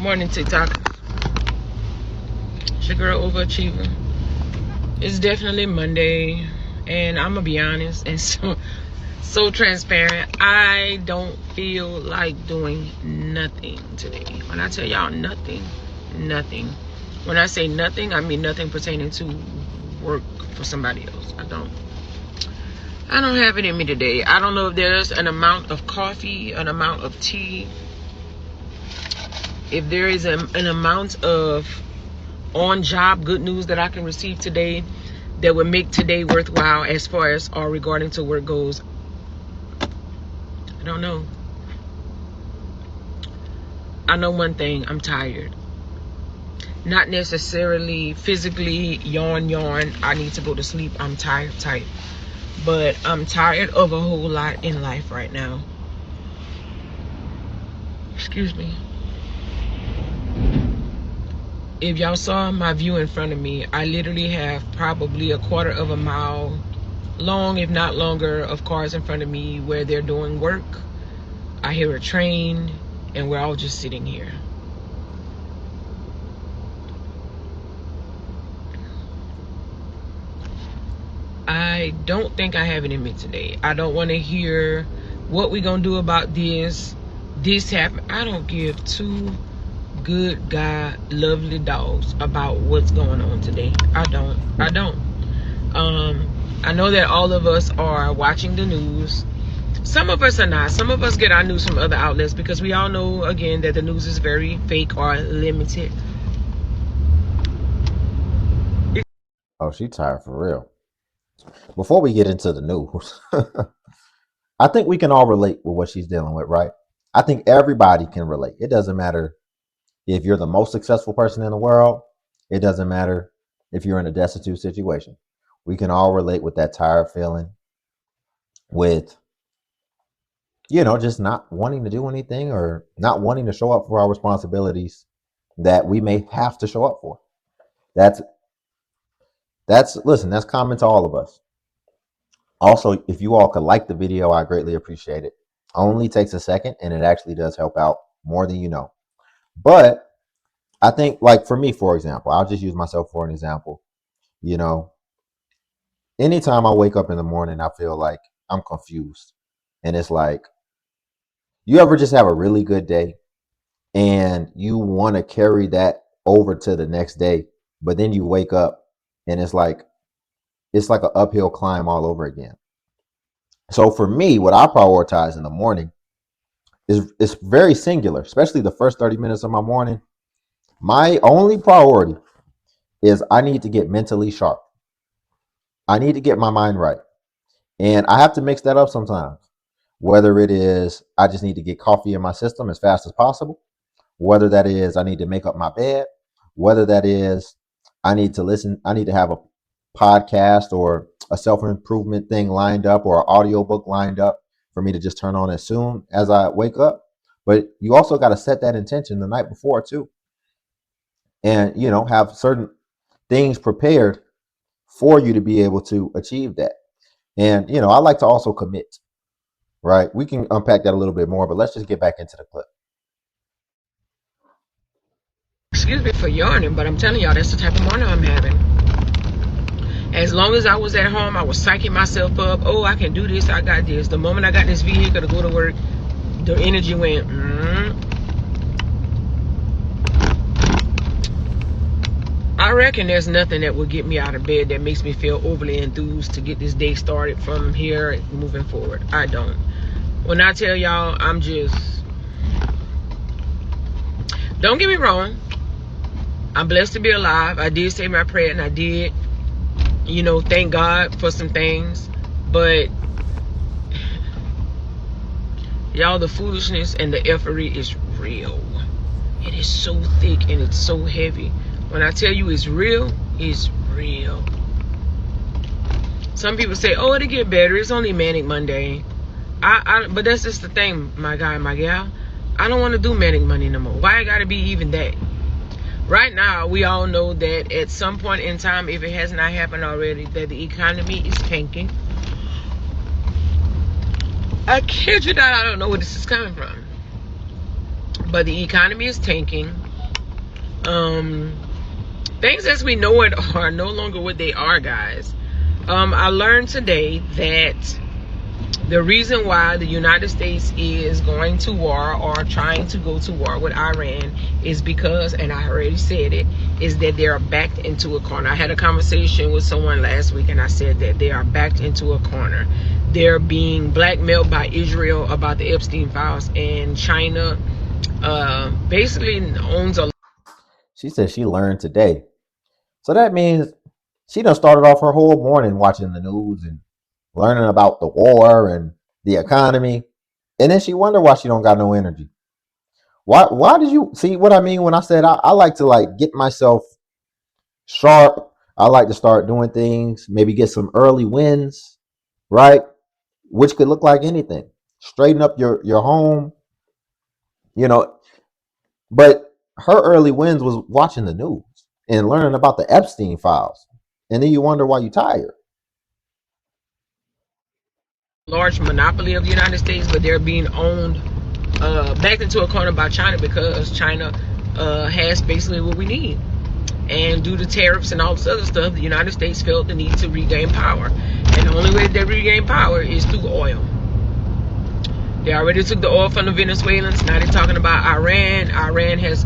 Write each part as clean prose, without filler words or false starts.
Morning, TikTok. It's your girl, Overachiever. It's definitely Monday, and I'm gonna be honest and so transparent. I don't feel like doing nothing today. When I tell y'all nothing. When I say nothing, I mean nothing pertaining to work for somebody else. I don't have it in me today. I don't know if there's an amount of coffee, an amount of tea, if there is an amount of on-job good news that I can receive today that would make today worthwhile as far as or regarding to work goes. I don't know. I know one thing, I'm tired. Not necessarily physically yawn, I need to go to sleep. I'm tired. But I'm tired of a whole lot in life right now. Excuse me. If y'all saw my view in front of me, I literally have probably a quarter of a mile long, if not longer, of cars in front of me where they're doing work. I hear a train, and we're all just sitting here. I don't think I have it in me today. I don't want to hear what we gonna do about this. This happened. I don't give two good God lovely dogs about what's going on today. I don't. I know that all of us are watching the news. Some of us are not. Some of us get our news from other outlets because we all know, again, that the news is very fake or limited. Oh, she tired for real. Before we get into the news, I think we can all relate with what she's dealing with, right? I think everybody can relate. It doesn't matter if you're the most successful person in the world. It doesn't matter if you're in a destitute situation. We can all relate with that tired feeling, with, just not wanting to do anything or not wanting to show up for our responsibilities that we may have to show up for. That's listen, that's common to all of us. Also, if you all could like the video, I greatly appreciate it. Only takes a second and it actually does help out more than you know. But I think, like for me, for example, I'll just use myself for an example. You know, anytime I wake up in the morning, I feel like I'm confused. And it's like, you ever just have a really good day and you want to carry that over to the next day, but then you wake up and it's like an uphill climb all over again. So for me, what I prioritize in the morning is very singular, especially the first 30 minutes of my morning. My only priority is I need to get mentally sharp. I need to get my mind right. And I have to mix that up sometimes. Whether it is I just need to get coffee in my system as fast as possible, whether that is I need to make up my bed, whether that is I need to have a podcast or a self-improvement thing lined up or an audiobook lined up for me to just turn on as soon as I wake up. But you also got to set that intention the night before too. And have certain things prepared for you to be able to achieve that. And I like to also commit, right? We can unpack that a little bit more, but let's just get back into the clip. Excuse me for yawning, but I'm telling y'all, that's the type of morning I'm having. As long as I was at home, I was psyching myself up. Oh, I can do this. I got this. The moment I got this vehicle to go to work, the energy went. I reckon there's nothing that will get me out of bed that makes me feel overly enthused to get this day started from here and moving forward. I don't. When I tell y'all, I'm just... Don't get me wrong. I'm blessed to be alive. I did say my prayer and I did, thank God for some things. But y'all, the foolishness and the effery is real. It is so thick and it's so heavy. When I tell you it's real, it's real. Some people say, oh, it'll get better. It's only Manic Monday. But that's just the thing, my guy, my gal. I don't want to do Manic Monday no more. Why it got to be even that? Right now, we all know that at some point in time, if it has not happened already, that the economy is tanking. I kid you not, I don't know where this is coming from. But the economy is tanking. Things as we know it are no longer what they are, guys. I learned today that the reason why the United States is going to war or trying to go to war with Iran is because, and I already said it, is that they are backed into a corner. I had a conversation with someone last week and I said that they are backed into a corner. They're being blackmailed by Israel about the Epstein files, and China basically owns a. She said she learned today. So that means she done started off her whole morning watching the news and learning about the war and the economy. And then she wonder why she don't got no energy. Why did you see what I mean when I said I like to like get myself sharp? I like to start doing things, maybe get some early wins, right? Which could look like anything. Straighten up your home, you know. But her early wins was watching the news and learning about the Epstein files. And then you wonder why you tired. Large monopoly of the United States, but they're being owned, backed into a corner by China because China has basically what we need. And due to tariffs and all this other stuff, the United States felt the need to regain power. And the only way they regain power is through oil. They already took the oil from the Venezuelans. Now they're talking about Iran. Iran has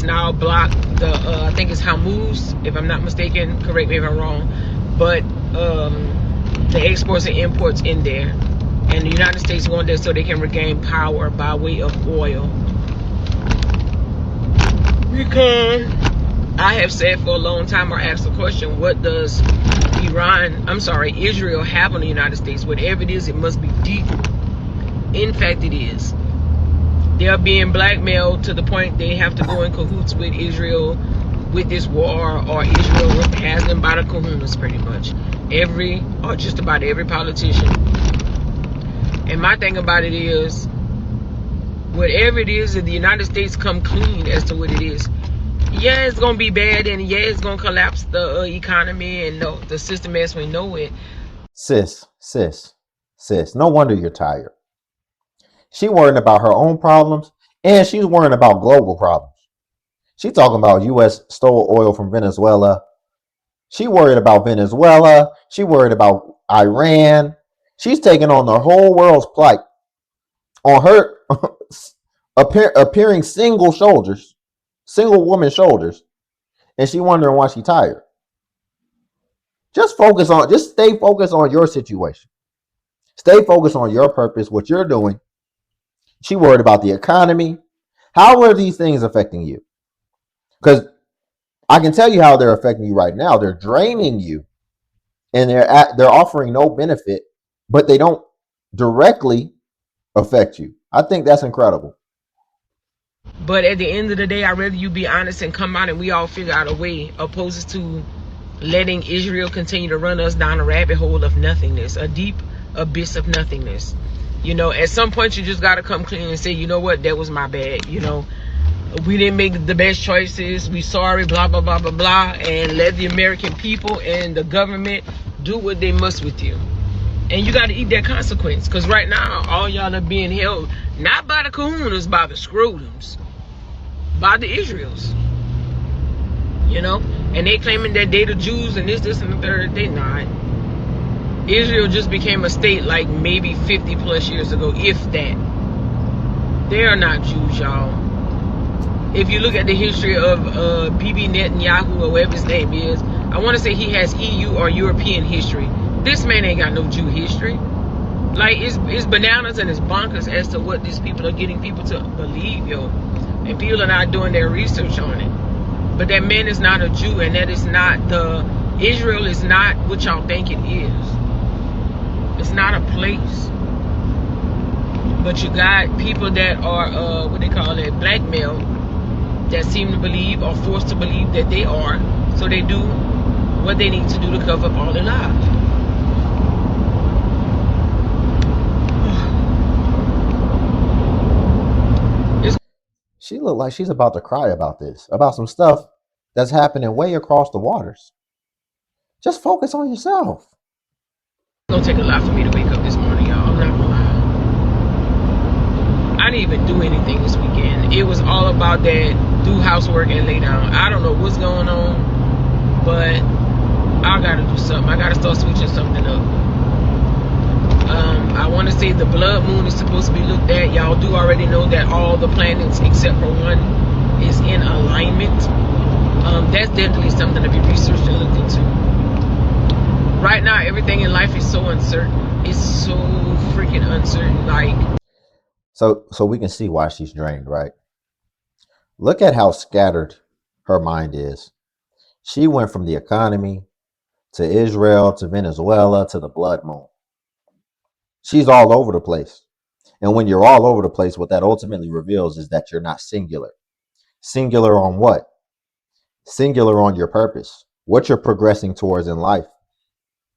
now blocked the, I think it's Hormuz, if I'm not mistaken. Correct me if I'm wrong. But the exports and imports in there. And the United States want that so they can regain power by way of oil. Because I have said for a long time, or asked the question, what does Israel have on the United States? Whatever it is, it must be deep. In fact, it is. They are being blackmailed to the point they have to go in cahoots with Israel with this war, or Israel has them by the kahunas pretty much. Just about every politician. And my thing about it is, whatever it is, if the United States come clean as to what it is, yeah, it's going to be bad, and yeah, it's going to collapse the economy and the system as we know it. Sis, no wonder you're tired. She worrying about her own problems, and she's worrying about global problems. She talking about U.S. stole oil from Venezuela. She worried about Venezuela. She worried about Iran. She's taking on the whole world's plight on her appearing single woman shoulders, and she wondering why she tired. Just stay focused on your situation. Stay focused on your purpose, what you're doing. She worried about the economy. How are these things affecting you? Because I can tell you how they're affecting you right now. They're draining you, and they're offering no benefit, but they don't directly affect you. I think that's incredible. But at the end of the day, I'd rather you be honest and come out and we all figure out a way, opposed to letting Israel continue to run us down a rabbit hole of nothingness, a deep abyss of nothingness. At some point you just got to come clean and say, you know what, that was my bad. We didn't make the best choices. We sorry, blah, blah, blah, blah, blah. And let the American people and the government do what they must with you. And you got to eat that consequence. Because right now, all y'all are being held, not by the kahunas, by the scrotums. By the Israels. And they claiming that they the Jews and this, and the third. They not. Israel just became a state like maybe 50 plus years ago, if that. They are not Jews, y'all. If you look at the history of Bibi Netanyahu, or whatever his name is, I want to say he has EU or European history. This man ain't got no Jew history. Like, it's bananas and it's bonkers as to what these people are getting people to believe, yo. And people are not doing their research on it. But that man is not a Jew, and that is not Israel is not what y'all think it is. It's not a place. But you got people that are, blackmailed, that seem to believe or forced to believe that they are. So they do what they need to do to cover up all their lives. She looked like she's about to cry about this, about some stuff that's happening way across the waters. Just focus on yourself. It's gonna take a lot for me to wake up this morning, y'all. I'm not gonna lie. I didn't even do anything this weekend. It was all about that do housework and lay down. I don't know what's going on, but I gotta do something. I gotta start switching something up. I want to say the blood moon is supposed to be looked at. Y'all do already know that all the planets except for one is in alignment. That's definitely something to be researched and looked into. Right now, everything in life is so uncertain. It's so freaking uncertain. Like, so we can see why she's drained, right? Look at how scattered her mind is. She went from the economy to Israel to Venezuela to the blood moon. She's all over the place. And when you're all over the place, what that ultimately reveals is that you're not singular. Singular on what? Singular on your purpose, what you're progressing towards in life,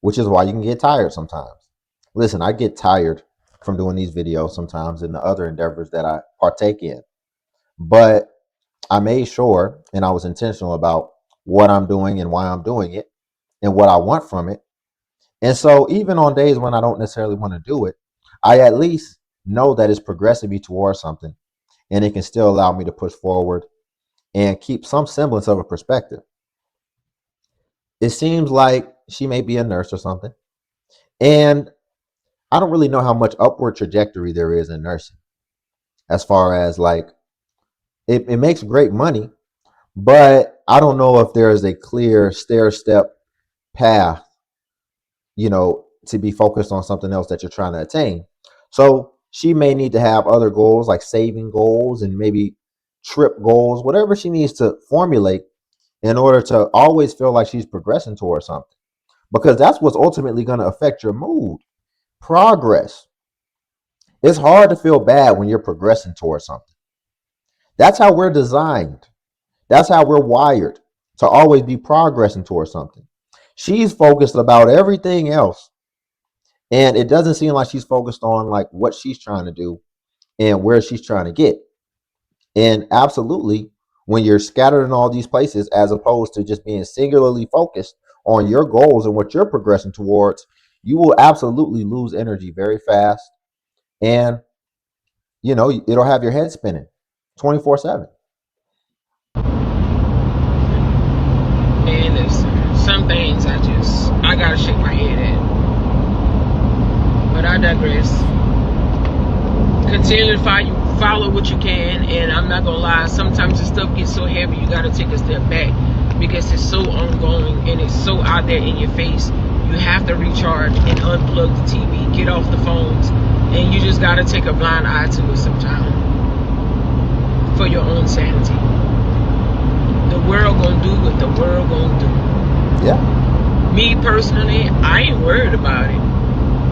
which is why you can get tired sometimes. Listen, I get tired from doing these videos sometimes and the other endeavors that I partake in. But I made sure and I was intentional about what I'm doing and why I'm doing it and what I want from it. And so even on days when I don't necessarily want to do it, I at least know that it's progressing me towards something and it can still allow me to push forward and keep some semblance of a perspective. It seems like she may be a nurse or something. And I don't really know how much upward trajectory there is in nursing as far as like it makes great money, but I don't know if there is a clear stair step path, to be focused on something else that you're trying to attain. So she may need to have other goals like saving goals and maybe trip goals, whatever she needs to formulate in order to always feel like she's progressing towards something. Because that's what's ultimately going to affect your mood. Progress. It's hard to feel bad when you're progressing towards something. That's how we're designed. That's how we're wired to always be progressing towards something. She's focused about everything else. And it doesn't seem like she's focused on like what she's trying to do and where she's trying to get. And absolutely, when you're scattered in all these places, as opposed to just being singularly focused on your goals and what you're progressing towards, you will absolutely lose energy very fast. And, it'll have your head spinning 24/7. man, listen, some things I gotta shake my head at. But I digress. Continue to follow what you can, and I'm not gonna lie, sometimes the stuff gets so heavy you gotta take a step back because it's so ongoing and it's so out there in your face. You have to recharge and unplug the TV, get off the phones, and you just gotta take a blind eye to it sometime for your own sanity. The world gonna do what the world gonna do. Yeah. Me personally, I ain't worried about it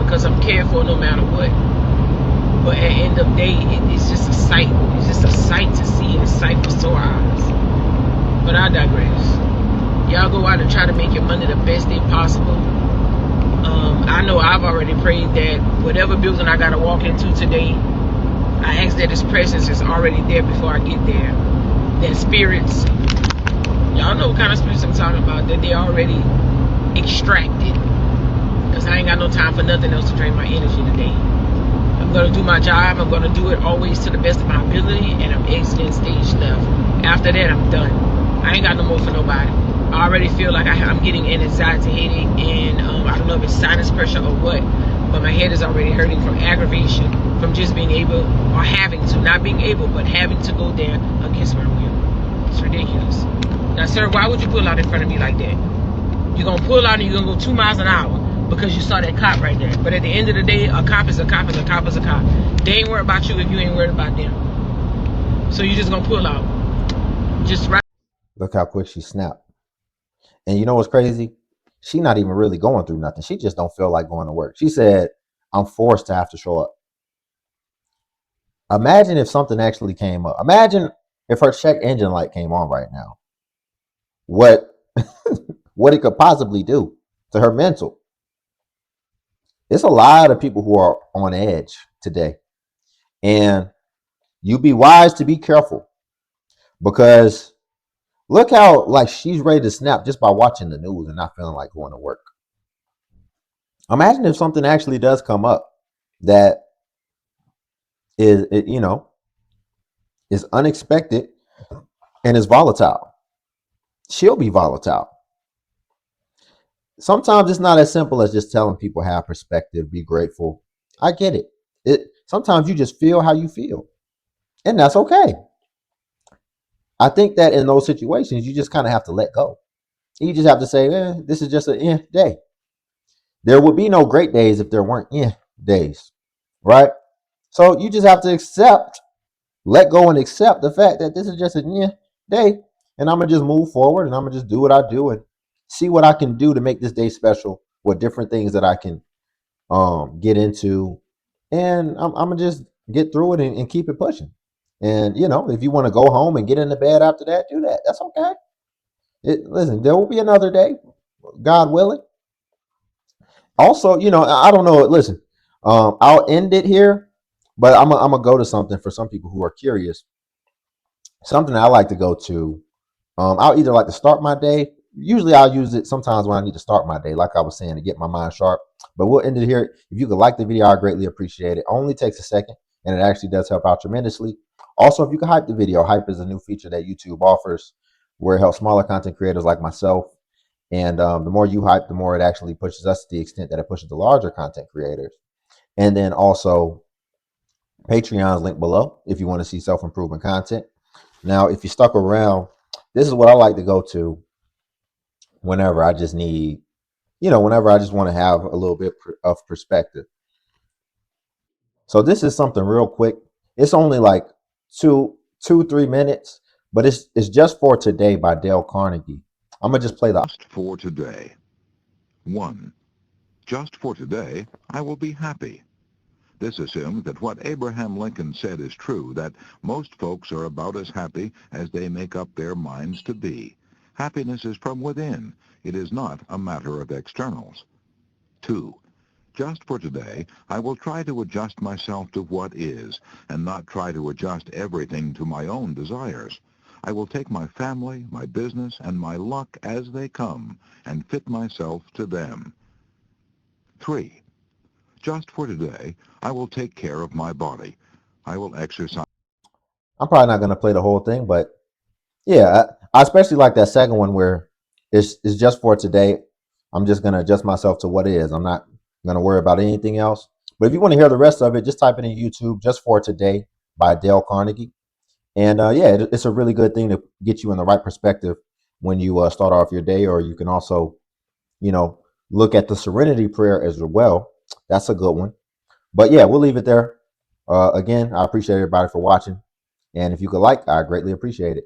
because I'm cared for no matter what. But at the end of the day, it's just a sight. It's just a sight to see and a sight for sore eyes. But I digress. Y'all go out and try to make your money the best day possible. I know I've already prayed that whatever building I got to walk into today, I ask that His presence is already there before I get there. That spirits, y'all know what kind of spirits I'm talking about, that they already extracted. Because I ain't got no time for nothing else to drain my energy today. I'm going to do my job. I'm going to do it always to the best of my ability, and I'm exiting stage left. After that, I'm done. I ain't got no more for nobody. I already feel like I'm getting an anxiety headache, and I don't know if it's sinus pressure or what, but my head is already hurting from aggravation, from just being able, or having to, not being able, but having to go there against my will. It's ridiculous. Now, sir, why would you pull out in front of me like that? You're going to pull out and you're going to go 2 miles an hour because you saw that cop right there. But at the end of the day, a cop is a cop is a cop is a cop. They ain't worried about you if you ain't worried about them. So you're just going to pull out. Just right. Look how quick she snapped. And you know what's crazy? She not even really going through nothing. She just don't feel like going to work. She said, I'm forced to have to show up. Imagine if something actually came up. Imagine if her check engine light came on right now. What what it could possibly do to her mental. There's a lot of people who are on edge today. And you be wise to be careful because look how like she's ready to snap just by watching the news and not feeling like going to work. Imagine if something actually does come up that is is unexpected and it's volatile. She'll be volatile. Sometimes it's not as simple as just telling people have perspective, be grateful. I get it. Sometimes you just feel how you feel, and that's okay. I think that in those situations, you just kind of have to let go. You just have to say, this is just an day. There would be no great days if there weren't days, right? So you just have to accept, let go and accept the fact that this is just a day. And I'm going to just move forward and I'm going to just do what I do and see what I can do to make this day special, what different things that I can get into. And I'm going to just get through it and keep it pushing. And, if you want to go home and get into bed after that, do that. That's okay. Listen, there will be another day, God willing. Also, I don't know. Listen, I'll end it here, but I'm gonna go to something for some people who are curious. Something I like to go to. I'll either like to start my day. Usually, I'll use it sometimes when I need to start my day, like I was saying, to get my mind sharp. But we'll end it here. If you could like the video, I greatly appreciate it. Only takes a second, and it actually does help out tremendously. Also, if you can hype the video, hype is a new feature that YouTube offers, where it helps smaller content creators like myself. And the more you hype, the more it actually pushes us to the extent that it pushes the larger content creators. And then also, Patreon's link below if you want to see self-improvement content. Now, if you stuck around, this is what I like to go to whenever I just need, whenever I just want to have a little bit of perspective. So this is something real quick. It's only like 3 minutes, but it's just for today by Dale Carnegie. I'm gonna just play the Just for today. 1. Just for today, I will be happy. This assumes that what Abraham Lincoln said is true, that most folks are about as happy as they make up their minds to be. Happiness is from within. It is not a matter of externals. 2. Just for today, I will try to adjust myself to what is, and not try to adjust everything to my own desires. I will take my family, my business, and my luck as they come, and fit myself to them. 3. Just for today, I will take care of my body. I will exercise. I'm probably not gonna play the whole thing, but yeah, I especially like that second one where it's just for today. I'm just gonna adjust myself to what is. I'm not gonna worry about anything else. But if you want to hear the rest of it, just type it in YouTube. Just for today by Dale Carnegie. And yeah, it's a really good thing to get you in the right perspective when you start off your day. Or you can also, you know, look at the Serenity Prayer as well. That's a good one. But yeah, we'll leave it there. Again, I appreciate everybody for watching. And if you could like, I greatly appreciate it.